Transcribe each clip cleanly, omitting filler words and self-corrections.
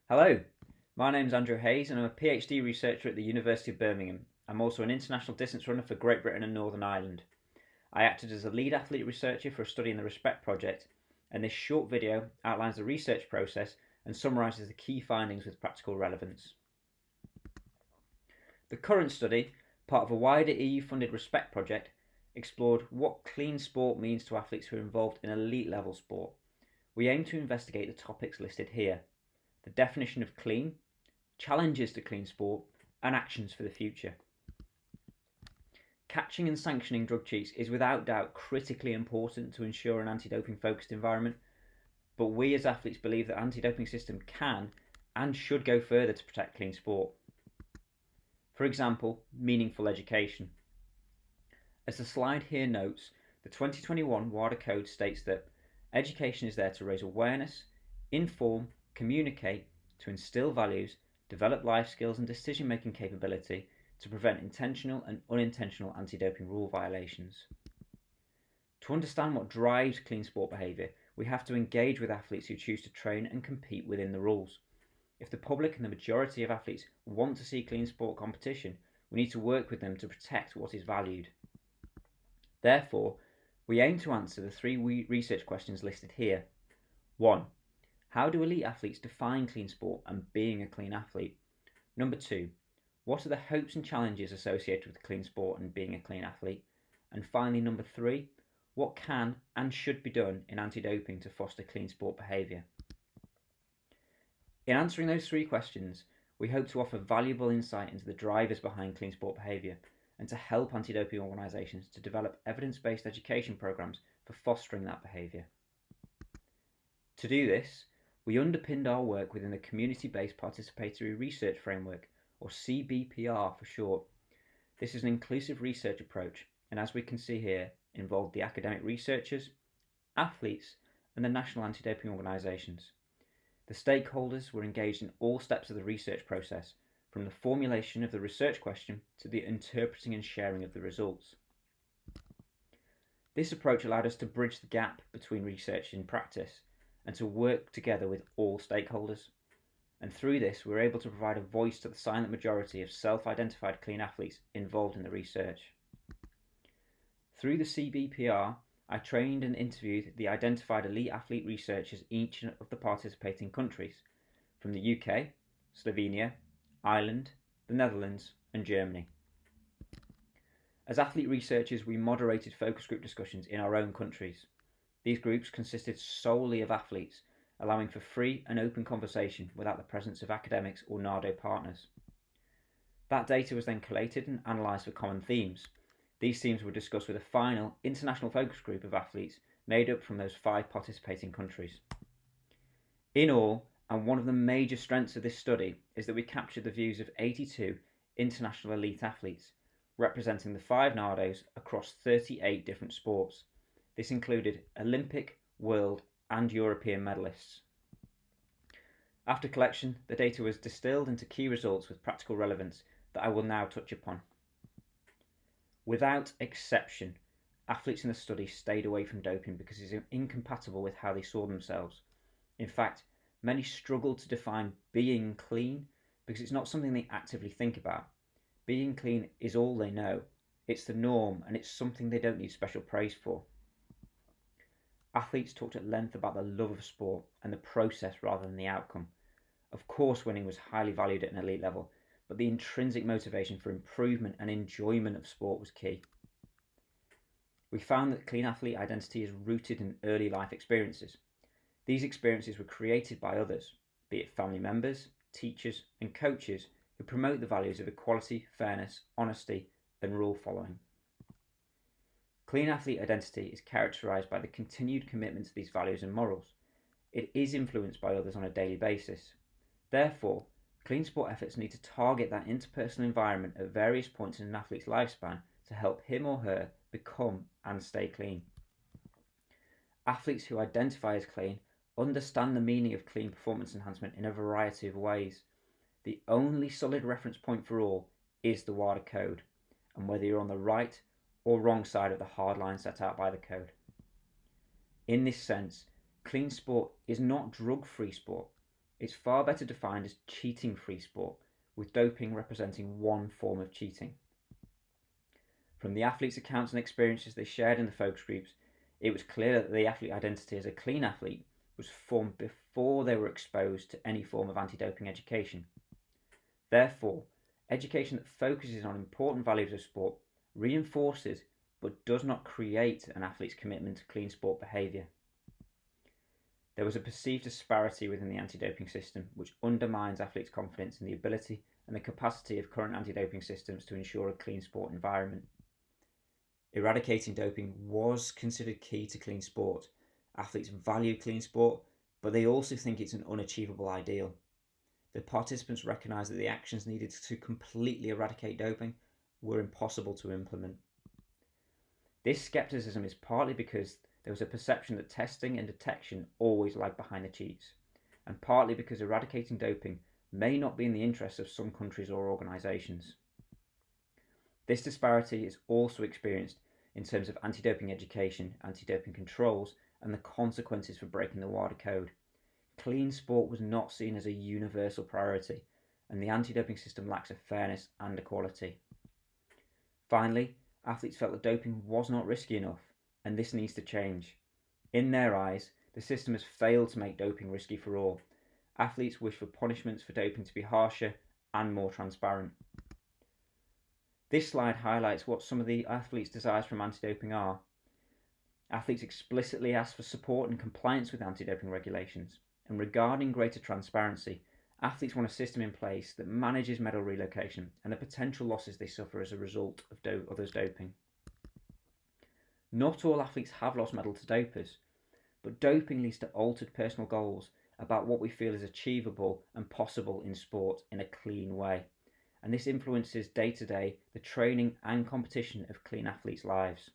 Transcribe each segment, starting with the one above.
Hello, my name's Andrew Hayes and I'm a PhD researcher at the University of Birmingham. I'm also an international distance runner for Great Britain and Northern Ireland. I acted as a lead athlete researcher for a study in the Respect project, and this short video outlines the research process and summarises the key findings with practical relevance. The current study, part of a wider EU-funded Respect project, explored what clean sport means to athletes who are involved in elite level sport. We aim to investigate the topics listed here: the definition of clean, challenges to clean sport, and actions for the future. Catching and sanctioning drug cheats is without doubt critically important to ensure an anti-doping focused environment, but we as athletes believe that the anti-doping system can and should go further to protect clean sport. For example, meaningful education. As the slide here notes, the 2021 WADA Code states that education is there to raise awareness, inform, communicate, to instill values, develop life skills and decision-making capability, to prevent intentional and unintentional anti-doping rule violations. To understand what drives clean sport behaviour, we have to engage with athletes who choose to train and compete within the rules. If the public and the majority of athletes want to see clean sport competition, we need to work with them to protect what is valued. Therefore, we aim to answer the three research questions listed here. 1. How do elite athletes define clean sport and being a clean athlete? Number 2. What are the hopes and challenges associated with clean sport and being a clean athlete? And finally, number 3. What can and should be done in anti-doping to foster clean sport behaviour? In answering those three questions, we hope to offer valuable insight into the drivers behind clean sport behaviour and to help anti-doping organisations to develop evidence-based education programmes for fostering that behaviour. To do this, we underpinned our work within the Community-Based Participatory Research Framework, or CBPR for short. This is an inclusive research approach, and as we can see here, involved the academic researchers, athletes, and the national anti-doping organisations. The stakeholders were engaged in all steps of the research process, from the formulation of the research question to the interpreting and sharing of the results. This approach allowed us to bridge the gap between research and practice, and to work together with all stakeholders. And through this, we were able to provide a voice to the silent majority of self-identified clean athletes involved in the research. Through the CBPR, I trained and interviewed the identified elite athlete researchers in each of the participating countries, from the UK, Slovenia, Ireland, the Netherlands, and Germany. As athlete researchers, we moderated focus group discussions in our own countries. These groups consisted solely of athletes, allowing for free and open conversation without the presence of academics or NARDO partners. That data was then collated and analysed for common themes. These themes were discussed with a final international focus group of athletes made up from those 5 participating countries. In all, and one of the major strengths of this study is that we captured the views of 82 international elite athletes, representing the 5 NARDOs across 38 different sports. This included Olympic, World, and European medalists. After collection, the data was distilled into key results with practical relevance that I will now touch upon. Without exception, athletes in the study stayed away from doping because it is incompatible with how they saw themselves. In fact, many struggled to define being clean because it's not something they actively think about. Being clean is all they know. It's the norm, and it's something they don't need special praise for. Athletes talked at length about the love of sport and the process rather than the outcome. Of course, winning was highly valued at an elite level, but the intrinsic motivation for improvement and enjoyment of sport was key. We found that clean athlete identity is rooted in early life experiences. These experiences were created by others, be it family members, teachers, and coaches who promote the values of equality, fairness, honesty, and rule following. Clean athlete identity is characterised by the continued commitment to these values and morals. It is influenced by others on a daily basis. Therefore, clean sport efforts need to target that interpersonal environment at various points in an athlete's lifespan to help him or her become and stay clean. Athletes who identify as clean understand the meaning of clean performance enhancement in a variety of ways. The only solid reference point for all is the WADA Code, and whether you're on the right or wrong side of the hard line set out by the code. In this sense, clean sport is not drug-free sport. It's far better defined as cheating-free sport, with doping representing one form of cheating. From the athletes' accounts and experiences they shared in the focus groups, it was clear that the athlete identity as a clean athlete was formed before they were exposed to any form of anti-doping education. Therefore, education that focuses on important values of sport reinforces but does not create an athlete's commitment to clean sport behaviour. There was a perceived disparity within the anti-doping system which undermines athletes' confidence in the ability and the capacity of current anti-doping systems to ensure a clean sport environment. Eradicating doping was considered key to clean sport. Athletes value clean sport, but they also think it's an unachievable ideal. The participants recognised that the actions needed to completely eradicate doping were impossible to implement. This scepticism is partly because there was a perception that testing and detection always lag behind the cheats, and partly because eradicating doping may not be in the interests of some countries or organisations. This disparity is also experienced in terms of anti-doping education, anti-doping controls, and the consequences for breaking the WADA code. Clean sport was not seen as a universal priority, and the anti-doping system lacks a fairness and equality. Finally, athletes felt that doping was not risky enough, and this needs to change. In their eyes, the system has failed to make doping risky for all. Athletes wish for punishments for doping to be harsher and more transparent. This slide highlights what some of the athletes' desires from anti-doping are. Athletes explicitly ask for support and compliance with anti-doping regulations, and regarding greater transparency, athletes want a system in place that manages medal relocation and the potential losses they suffer as a result of others' doping. Not all athletes have lost medal to dopers, but doping leads to altered personal goals about what we feel is achievable and possible in sport in a clean way, and this influences day to day the training and competition of clean athletes' lives.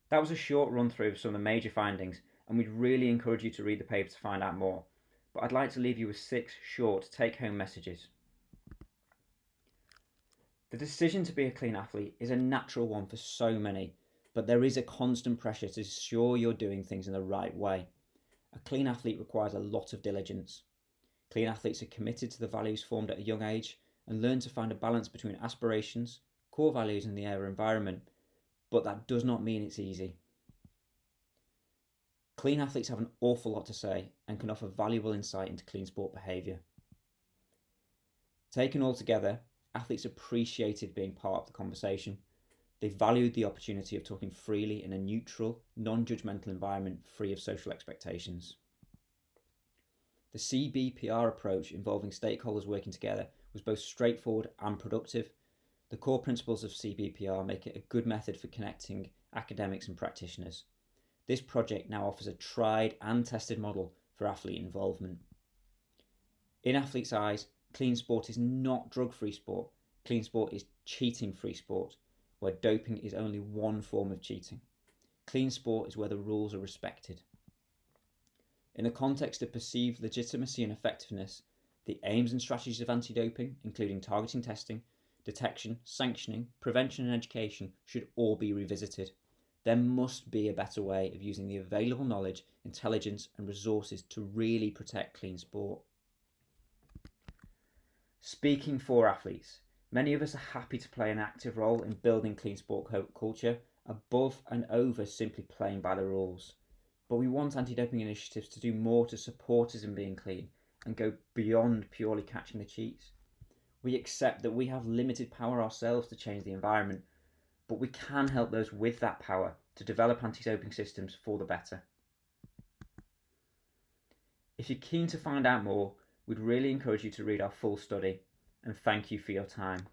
That was a short run through of some of the major findings, and we'd really encourage you to read the paper to find out more, but I'd like to leave you with 6 short take-home messages. The decision to be a clean athlete is a natural one for so many, but there is a constant pressure to ensure you're doing things in the right way. A clean athlete requires a lot of diligence. Clean athletes are committed to the values formed at a young age and learn to find a balance between aspirations, core values and the environment, but that does not mean it's easy. Clean athletes have an awful lot to say and can offer valuable insight into clean sport behaviour. Taken all together, athletes appreciated being part of the conversation. They valued the opportunity of talking freely in a neutral, non-judgmental environment free of social expectations. The CBPR approach involving stakeholders working together was both straightforward and productive. The core principles of CBPR make it a good method for connecting academics and practitioners. This project now offers a tried and tested model for athlete involvement. In athletes' eyes, clean sport is not drug-free sport. Clean sport is cheating-free sport, where doping is only one form of cheating. Clean sport is where the rules are respected. In the context of perceived legitimacy and effectiveness, the aims and strategies of anti-doping, including targeting testing, detection, sanctioning, prevention and education, should all be revisited. There must be a better way of using the available knowledge, intelligence and resources to really protect clean sport. Speaking for athletes, many of us are happy to play an active role in building clean sport culture above and over simply playing by the rules. But we want anti-doping initiatives to do more to support us in being clean and go beyond purely catching the cheats. We accept that we have limited power ourselves to change the environment, but we can help those with that power to develop anti-doping systems for the better. If you're keen to find out more, we'd really encourage you to read our full study, and thank you for your time.